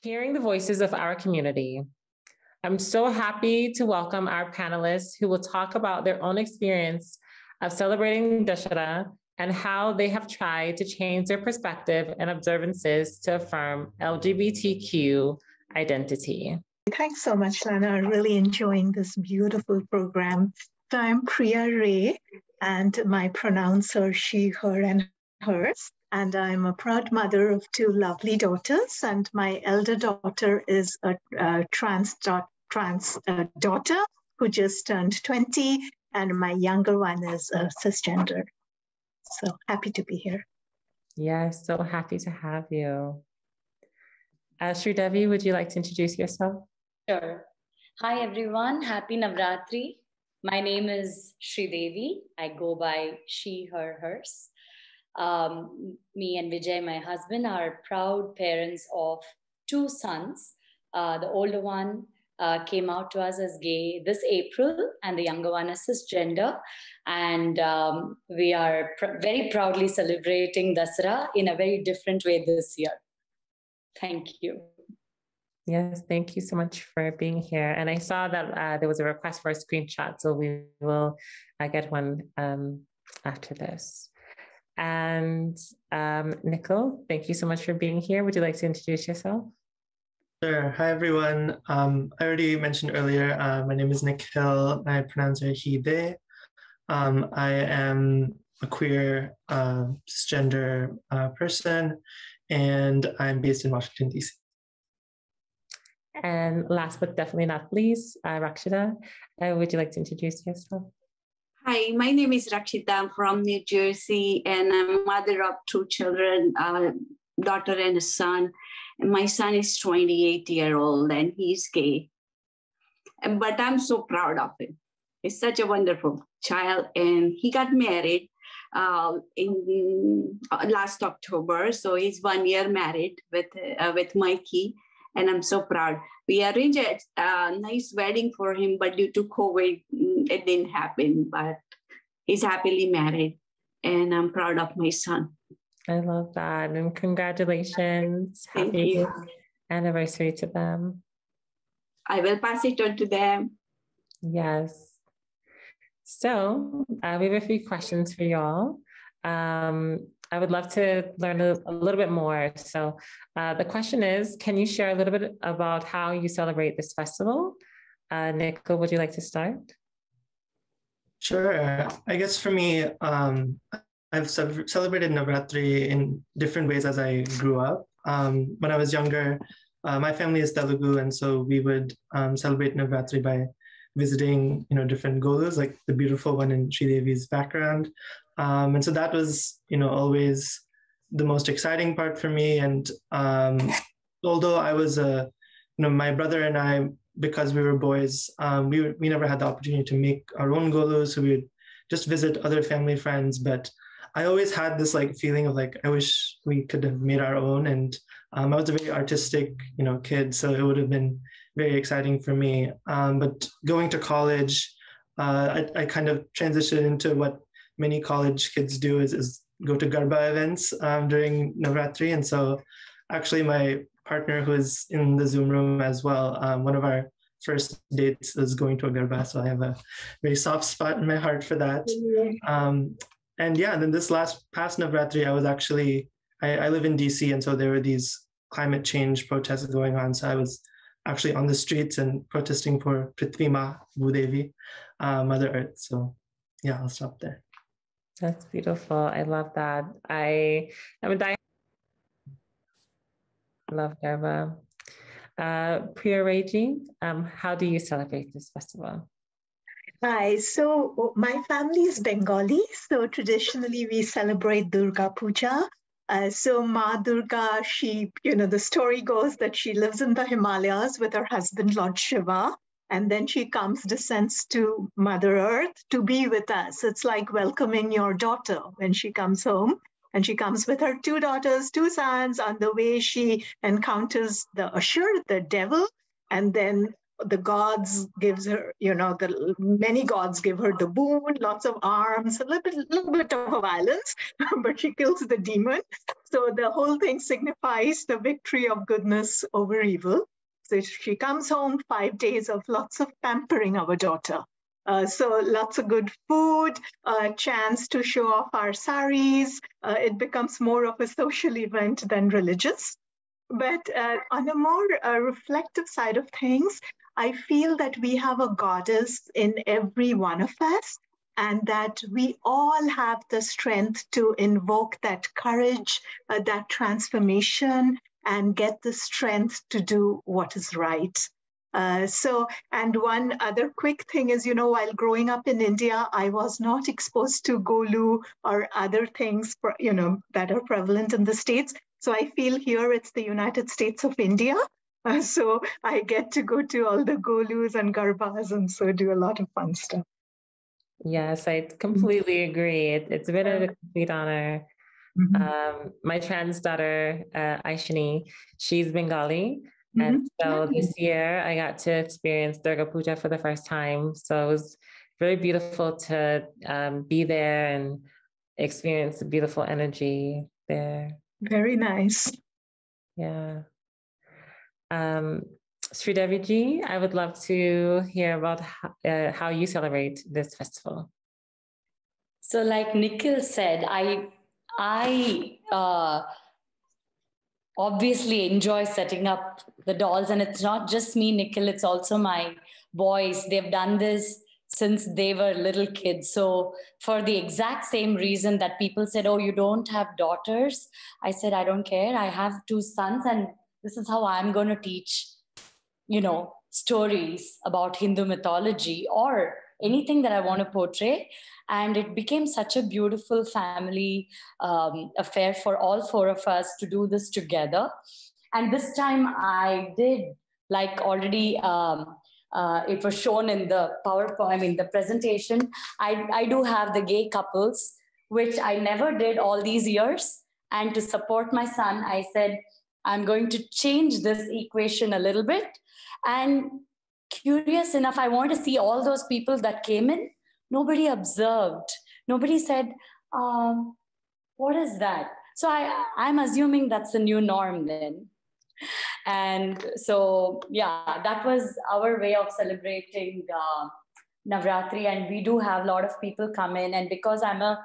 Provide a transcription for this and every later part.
hearing the voices of our community. I'm so happy to welcome our panelists who will talk about their own experience of celebrating Dussehra and how they have tried to change their perspective and observances to affirm LGBTQ identity. Thanks so much, Lana. I'm really enjoying this beautiful program. So I'm Priya Ray, and my pronouns are she, her, and hers. And I'm a proud mother of two lovely daughters. And my elder daughter is a trans daughter who just turned 20. And my younger one is a cisgender. So happy to be here. Yes, so happy to have you. Sridevi, would you like to introduce yourself? Sure. Hi, everyone. Happy Navratri. My name is Sridevi. I go by she, her, hers. Me and Vijay, my husband, are proud parents of two sons. The older one came out to us as gay this April, and the younger one is cisgender. And we are very proudly celebrating Dussehra in a very different way this year. Thank you. Yes, thank you so much for being here. And I saw that there was a request for a screenshot, so we will get one after this. And Nikhil, thank you so much for being here. Would you like to introduce yourself? Sure. Hi, everyone. I already mentioned earlier, my name is Nikhil. I pronounce her he, they. I am a queer cisgender person, and I'm based in Washington, D.C. And last but definitely not least, Rakshita, would you like to introduce yourself? Hi, my name is Rakshita. I'm from New Jersey, and I'm mother of two children, a daughter and a son. And my son is 28-year-old, and he's gay. But I'm so proud of him. He's such a wonderful child, and he got married in last October. So he's 1 year married with Mikey. And I'm so proud. We arranged a nice wedding for him, but due to COVID, it didn't happen. But he's happily married, and I'm proud of my son. I love that. And congratulations. Happy anniversary to them. I will pass it on to them. Yes. So we have a few questions for y'all. I would love to learn a little bit more. So the question is, can you share a little bit about how you celebrate this festival? Nikhil, would you like to start? Sure. I guess for me, I've celebrated Navratri in different ways as I grew up. When I was younger, my family is Telugu, and so we would celebrate Navratri by visiting, different golus, like the beautiful one in Sridevi's background. And so that was, always the most exciting part for me. And although I was my brother and I, because we were boys, we never had the opportunity to make our own golus, so we would just visit other family friends. But I always had this feeling of I wish we could have made our own. And I was a very artistic, kid, so it would have been very exciting for me. But going to college, I kind of transitioned into what many college kids do is go to Garba events during Navratri. And so actually my partner, who is in the Zoom room as well, one of our first dates is going to a Garba. So I have a very soft spot in my heart for that. And then this past Navratri, I was actually, I live in DC, and so there were these climate change protests going on. So I was actually on the streets and protesting for Prithvi Ma Bhudevi, Mother Earth. So yeah, I'll stop there. That's beautiful. I love that. I love Garba. Priya Reji, how do you celebrate this festival? Hi, so my family is Bengali. So traditionally we celebrate Durga Puja. So Ma Durga, she, the story goes that she lives in the Himalayas with her husband, Lord Shiva. And then she descends to Mother Earth to be with us. It's like welcoming your daughter when she comes home. And she comes with her two daughters, two sons. On the way, she encounters the Ashur, the devil. And then the gods gives her, the many gods give her the boon, lots of arms, a little bit of violence, but she kills the demon. So the whole thing signifies the victory of goodness over evil. So she comes home 5 days of lots of pampering our daughter. So lots of good food, a chance to show off our saris. It becomes more of a social event than religious. But on a more reflective side of things, I feel that we have a goddess in every one of us, and that we all have the strength to invoke that courage, that transformation, and get the strength to do what is right. And one other quick thing is, while growing up in India, I was not exposed to Golu or other things, that are prevalent in the States. So I feel here it's the United States of India. So I get to go to all the Golus and Garbas and so do a lot of fun stuff. Yes, I completely agree. It's been a complete honor. My trans daughter, Aishini, she's Bengali. And so this year I got to experience Durga Puja for the first time. So it was very beautiful to be there and experience the beautiful energy there. Very nice. Yeah. Sridevi ji, I would love to hear about how you celebrate this festival. So like Nikhil said, I obviously enjoy setting up the dolls, and it's not just me, Nikhil, it's also my boys. They've done this since they were little kids. So for the exact same reason that people said, oh, you don't have daughters, I said, I don't care. I have 2 sons, and this is how I'm going to teach, stories about Hindu mythology or anything that I want to portray. And it became such a beautiful family affair for all 4 of us to do this together. And this time I did, like already it was shown in the PowerPoint, the presentation, I do have the gay couples, which I never did all these years. And to support my son, I said, I'm going to change this equation a little bit. And curious enough, I want to see all those people that came in. Nobody observed. Nobody said, what is that? So I'm assuming that's the new norm then. And so, yeah, that was our way of celebrating Navratri. And we do have a lot of people come in. And because I'm a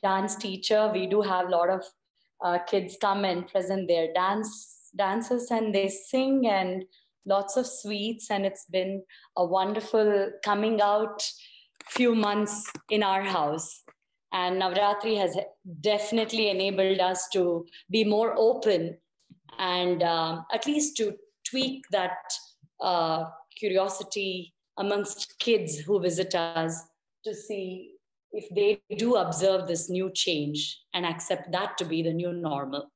dance teacher, we do have a lot of kids come and present their dances, and they sing, and lots of sweets. And it's been a wonderful coming out few months in our house. And Navratri has definitely enabled us to be more open and at least to tweak that curiosity amongst kids who visit us to see if they do observe this new change and accept that to be the new normal.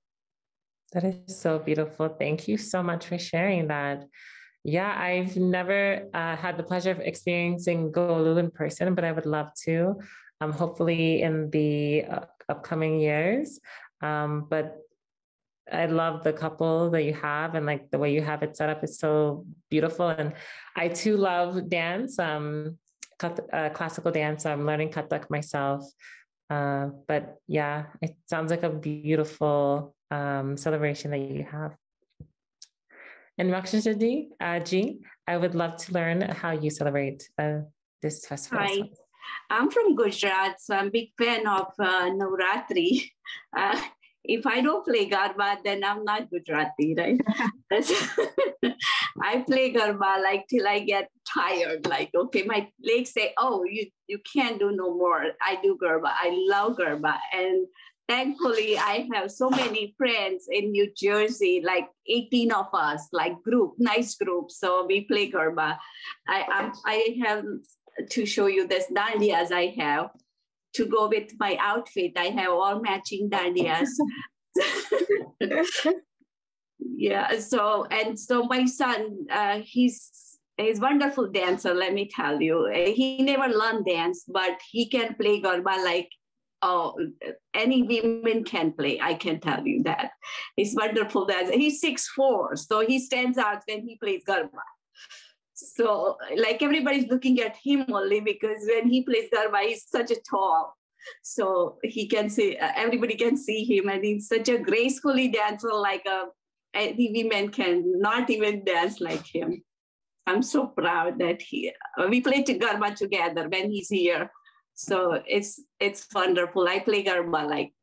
That is so beautiful. Thank you so much for sharing that. Yeah, I've never had the pleasure of experiencing Golu in person, but I would love to, hopefully in the upcoming years. But I love the couple that you have, and like the way you have it set up is so beautiful. And I too love dance, classical dance. I'm learning Kathak myself. But yeah, it sounds like a beautiful celebration that you have. And Rakshasa ji, I would love to learn how you celebrate this festival. Hi, I'm from Gujarat, so I'm a big fan of Navratri. If I don't play Garba, then I'm not Gujarati, right? I play Garba like till I get tired. Like, okay, my legs say, oh, you can't do no more. I do Garba. I love Garba. And thankfully, I have so many friends in New Jersey, like 18 of us, like nice group. So we play Garba. I have to show you this dandiyas I have. To go with my outfit, I have all matching dandiyas. Yeah, so my son, he's a wonderful dancer, let me tell you. He never learned dance, but he can play Garba like any women can play, I can tell you that. He's wonderful dancer. He's 6'4", so he stands out when he plays Garba. So like everybody's looking at him only because when he plays Garba, he's such a tall. so he can see, everybody can see him, and he's such a gracefully dancer, like any women can not even dance like him. I'm so proud that we play Garba together when he's here. So it's wonderful. I play Garba like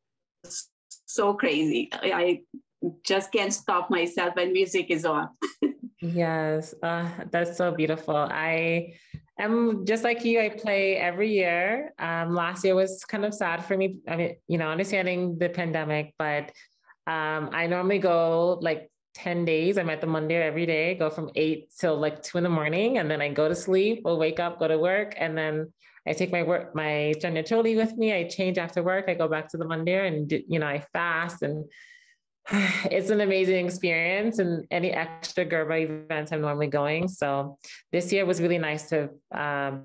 so crazy. I just can't stop myself when music is on. Yes, that's so beautiful. I am just like you. I play every year. Last year was kind of sad for me. I mean, you know, understanding the pandemic, but I normally go like 10 days. I'm at the Monday every day, go from 8 till like 2 in the morning. And then I go to sleep, I'll wake up, go to work. And then I take my Janya Choli with me. I change after work. I go back to the Monday and, you know, I fast, and it's an amazing experience, and any extra Garba events I'm normally going. So this year was really nice to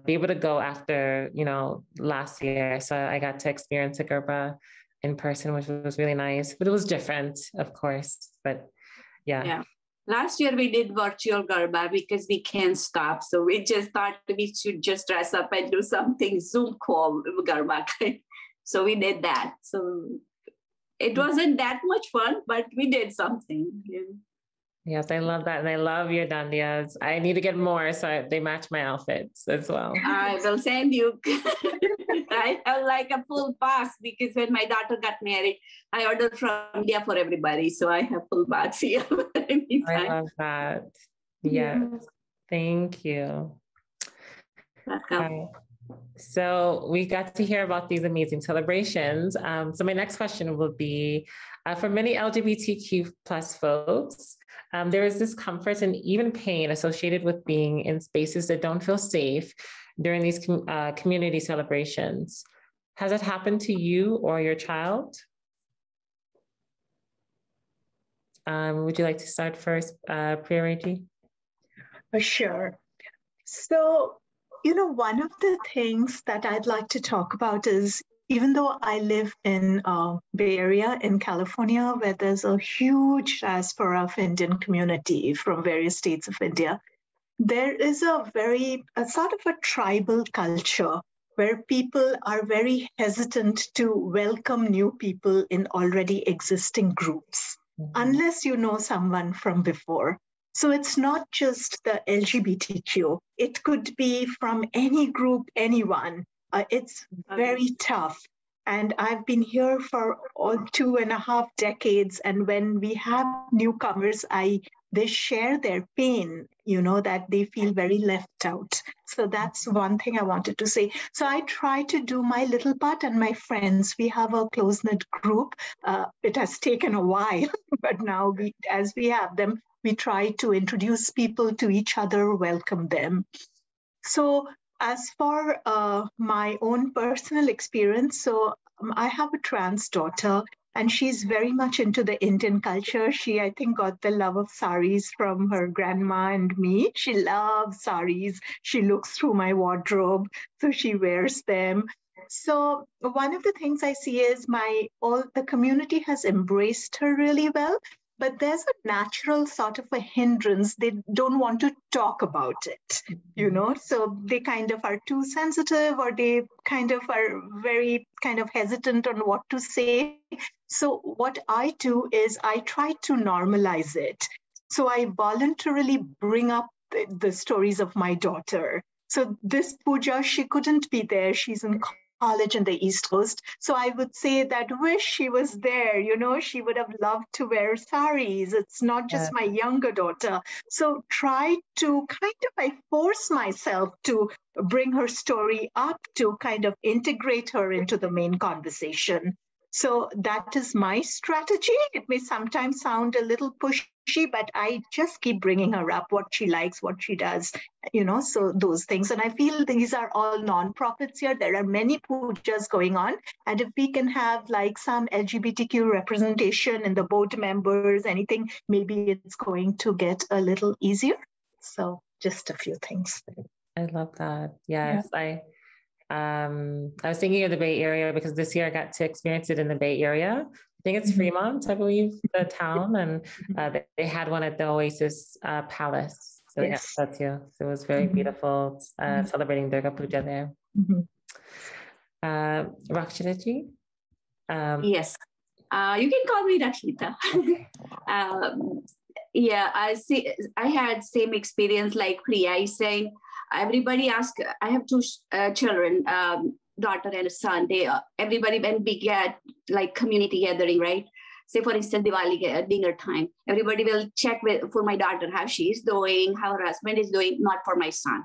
be able to go after, you know, last year. So I got to experience a Garba in person, which was really nice, but it was different, of course. But yeah. Last year we did virtual Garba because we can't stop. So we just thought we should just dress up and do something Zoom call Garba. So we did that. So it wasn't that much fun, but we did something. Yeah. Yes, I love that. And I love your dandias. I need to get more so they match my outfits as well. I will send you. I have like a full box because when my daughter got married, I ordered from India for everybody. So I have full box here. I love that. Yes. Thank you. Welcome. So we got to hear about these amazing celebrations. So my next question will be, for many LGBTQ plus folks, there is discomfort and even pain associated with being in spaces that don't feel safe during these community celebrations. Has it happened to you or your child? Would you like to start first, Priyariti? Sure. So, you know, one of the things that I'd like to talk about is, even though I live in Bay Area in California, where there's a huge diaspora of Indian community from various states of India, there is a sort of a tribal culture where people are very hesitant to welcome new people in already existing groups, unless you know someone from before. So it's not just the LGBTQ. It could be from any group, anyone. It's very tough. And I've been here for all 2.5 decades. And when we have newcomers, they share their pain, you know, that they feel very left out. So that's one thing I wanted to say. So I try to do my little part, and my friends, we have a close-knit group. It has taken a while, but now as we have them, we try to introduce people to each other, welcome them. So as for my own personal experience, so I have a trans daughter, and she's very much into the Indian culture. She, I think, got the love of saris from her grandma and me. She loves saris. She looks through my wardrobe, so she wears them. So one of the things I see is the community has embraced her really well. But there's a natural sort of a hindrance. They don't want to talk about it, you know, so they kind of are too sensitive, or they kind of are very kind of hesitant on what to say. So what I do is I try to normalize it. So I voluntarily bring up the stories of my daughter. So this puja, she couldn't be there. She's in college in the East Coast. So I would say that wish she was there, you know, she would have loved to wear saris. It's not just my younger daughter. So try to I force myself to bring her story up, to kind of integrate her into the main conversation. So that is my strategy. It may sometimes sound a little pushy, but I just keep bringing her up, what she likes, what she does, you know, so those things. And I feel these are all nonprofits here. There are many pujas going on. And if we can have like some LGBTQ representation in the board members, anything, maybe it's going to get a little easier. So just a few things. I love that. Yes, yeah. I was thinking of the Bay Area because this year I got to experience it in the Bay Area. I think it's Fremont, I believe, the town, and they had one at the Oasis Palace. So yes, that's you. So it was very beautiful, celebrating Durga Puja there. Rakshitaji? Yes, you can call me Rakshita. Yeah, I had same experience like Priya is saying. Everybody ask. I have two children, daughter and a son. Everybody when we get like community gathering, right? Say for instance, Diwali dinner time. Everybody will check for my daughter how she is doing, how her husband is doing, not for my son.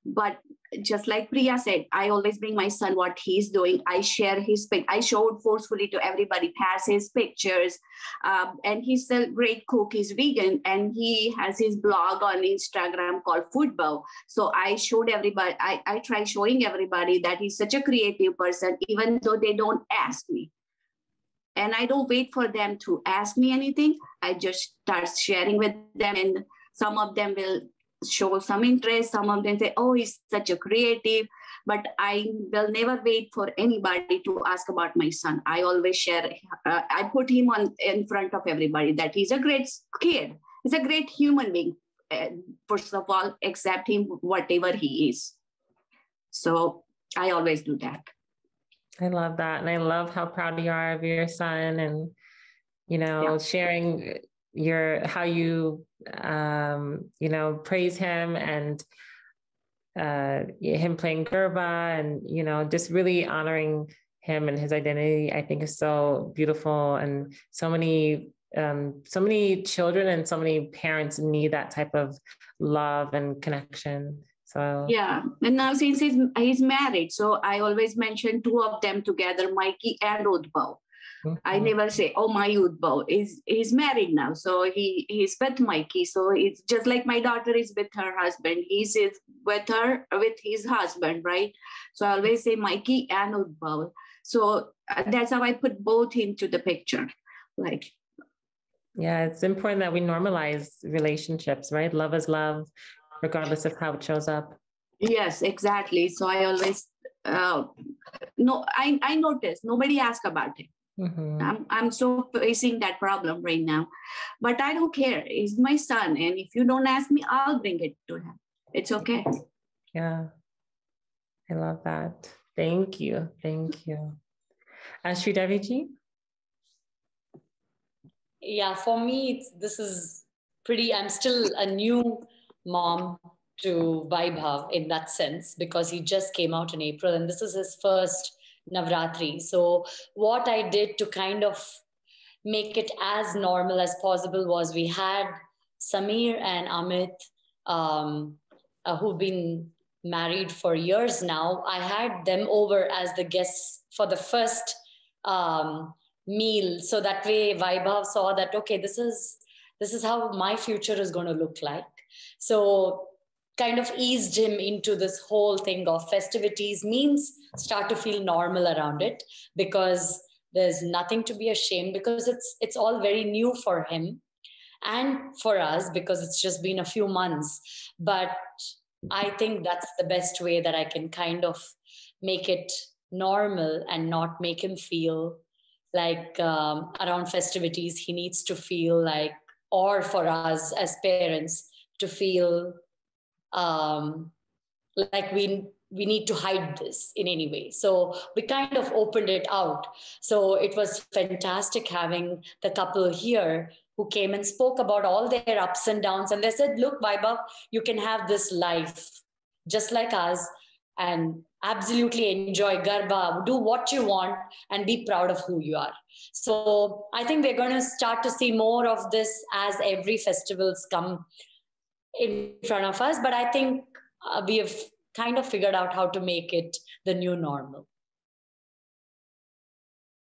But just like Priya said, I always bring my son what he's doing. I share his pic. I showed forcefully to everybody, pass his pictures. And he's a great cook. He's vegan. And he has his blog on Instagram called Foodbow. So I showed everybody, I try showing everybody that he's such a creative person, even though they don't ask me. And I don't wait for them to ask me anything. I just start sharing with them. And some of them will show some interest. Some of them say, oh, he's such a creative. But I will never wait for anybody to ask about my son. I always share. I put him in front of everybody that he's a great kid. He's a great human being. First of all, accept him whatever he is. So I always do that. I love that. And I love how proud you are of your son and, sharing how you, praise him and him playing Garba and, just really honoring him and his identity, I think is so beautiful. And so many children and so many parents need that type of love and connection. So yeah, and now since he's married, so I always mention two of them together, Mikey and Udbhav. Mm-hmm. I never say, oh, my Udbhav he's married now, so he's with Mikey. So it's just like my daughter is with her husband. He's with his husband, right? So I always say Mikey and Udbhav. So that's how I put both into the picture, like. Yeah, it's important that we normalize relationships, right? Love is love, regardless of how it shows up. Yes, exactly. So I always, I notice nobody asks about it. Mm-hmm. I'm so facing that problem right now, but I don't care. He's my son. And if you don't ask me, I'll bring it to him. It's okay. Yeah. I love that. Thank you. Thank you. Sridevi ji? Yeah, for me, this is I'm still a new mom to Vaibhav in that sense, because he just came out in April and this is his first Navratri. So what I did to kind of make it as normal as possible was we had Samir and Amit, who've been married for years now. I had them over as the guests for the first meal. So that way Vaibhav saw that, okay, this is how my future is going to look like. So kind of eased him into this whole thing of festivities means start to feel normal around it, because there's nothing to be ashamed, because it's all very new for him and for us, because it's just been a few months. But I think that's the best way that I can kind of make it normal and not make him feel like around festivities he needs to feel like, or for us as parents to feel like we need to hide this in any way. So we kind of opened it out. So it was fantastic having the couple here who came and spoke about all their ups and downs. And they said, look, Vaibhav, you can have this life just like us and absolutely enjoy Garba, do what you want and be proud of who you are. So I think we're going to start to see more of this as every festivals come in front of us. But I think we have kind of figured out how to make it the new normal.